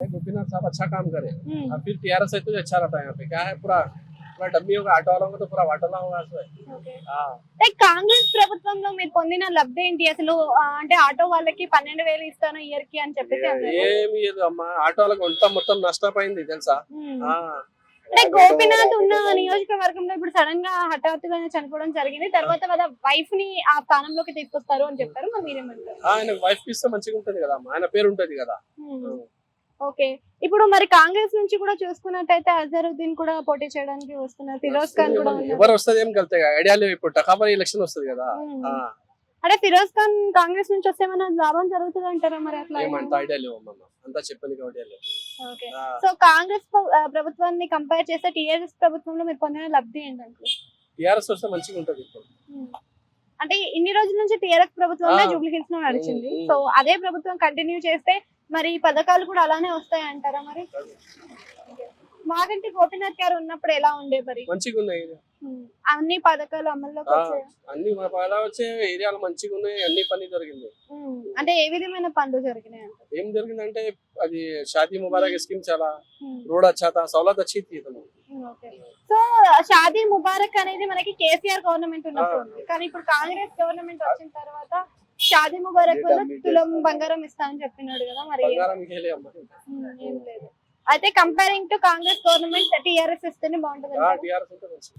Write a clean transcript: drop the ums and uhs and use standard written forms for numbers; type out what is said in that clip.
गोपीनाथ साहब अच्छा काम करे हम्म, और फिर टीआरएस है तो अच्छा रहता है। यहाँ पे क्या है, पूरा पूरा डम्मी होगा, ऑटो वालों का तो पूरा वाटला होगा उसमें। ఓకే. हाँ, లైక్ కాంగ్రెస్ ప్రభుత్వంలో మీరు పొందిన లబ్ధి ఏంటి అసలు? అంటే ఆటో వాళ్ళకి 12,000 ఇస్తాను ఇయర్ కి అని చెప్పేసి అన్నారు. ఏమి లేదు అమ్మా, ఆటో వాళ్ళకి మొత్తం నష్టపోయింది తెలుసా. ఉమ్. ఆ, అంటే గోపీనాథ్ ఉన్న నియోజకవర్గంలో ఇప్పుడు సడన్ గా హఠాత్తుగా చనిపోవడం జరిగింది. తర్వాత వాళ్ళ వైఫ్ ని ఆ స్థానంలోకి తీసుకొస్తారు అని చెప్పారు. మరి మీరేమంటారు? ఆయన వైఫ్ ఇస్తే మంచిగా ఉంటది కదా అమ్మా, ఆయన పేరు ఉంటది కదా. ఉమ్. ఓకే. ఇప్పుడు మరి కాంగ్రెస్ నుంచి కూడా చూసుకున్నట్టయితే అజరుద్దీన్ కూడా పోటీ చేయడానికి వస్తున్నారు. ఫిరోజ్ ఖాన్ కూడా ఉన్నారు. ఎవరు వస్తుంది ఏం కలితే ఐడియా లేవు. ఇప్పుడు టకాపరి ఎలక్షన్ వస్తుంది కదా. ఉమ్. ఆ, అంటే ఫిరోజ్ ఖాన్ కాంగ్రెస్ నుంచి వస్తే ఏమైనా లాభం జరుగుతుంది అంటారా మరి అట్లా? ఏమంత ఐడియా లేవు అమ్మా, అంతా చెప్పని ఐడియా లేవు. ఓకే. ఆ, సో కాంగ్రెస్ ప్రభుత్వాన్ని కంపేర్ చేస్తే టీఆర్ఎస్ ప్రభుత్వంలో మీరు పొందిన లబ్ధి ఏంటంటే? టీఆర్ఎస్ వస్తే మంచిగా ఉంటది ఇప్పుడు. అంటే ఇన్ని రోజుల నుంచి టీఆర్ఎస్ ప్రభుత్వమే ఆ. జూబ్లీ హిల్స్ లో నడిచింది. ఉమ్. సో అదే ప్రభుత్వం కంటిన్యూ చేస్తే మరి ఈ పథకాలు కూడా అలానే వస్తాయి అంటారా మరి? మాగంటి గోపీనాథ్ గారు ఉన్నప్పుడు ఎలా ఉండే మరి? మంచిగా ఉన్నాయి. అన్ని పథకాలు అమల్లోకి ఆ, వచ్చాయి. అన్ని మన బాగా వచ్చే ఏరియాలు మంచిగా ఉన్నాయి, అన్ని పని జరిగింది. అంటే ఏ విధమైన పనులు జరిగినాయి అంటారు? ఏం జరిగిందంటే అది షాదీ ముబారక్ స్కీమ్ చాలా ఉమ్. रोड अच्छा था, सहूलत अच्छी थी तो। ఓకే. సో షాదీ ముబారక్ అనేది మనకి కేసీఆర్ గవర్నమెంట్ ఉన్నప్పుడు ఉంది. కానీ ఇప్పుడు కాంగ్రెస్ గవర్నమెంట్ వచ్చిన తర్వాత షాదీ ముబారక్ వల్ల తులం బంగారం ఇస్తా అని చెప్పినాడు కదా మరి? బంగారం ఇవ్వలే అమ్మా. ఏం లేదు. అయితే comparing to Congress government TRS ఇస్తేనే బాగుంటుంది. టీఆర్ఎస్ ఉంటే మంచిది.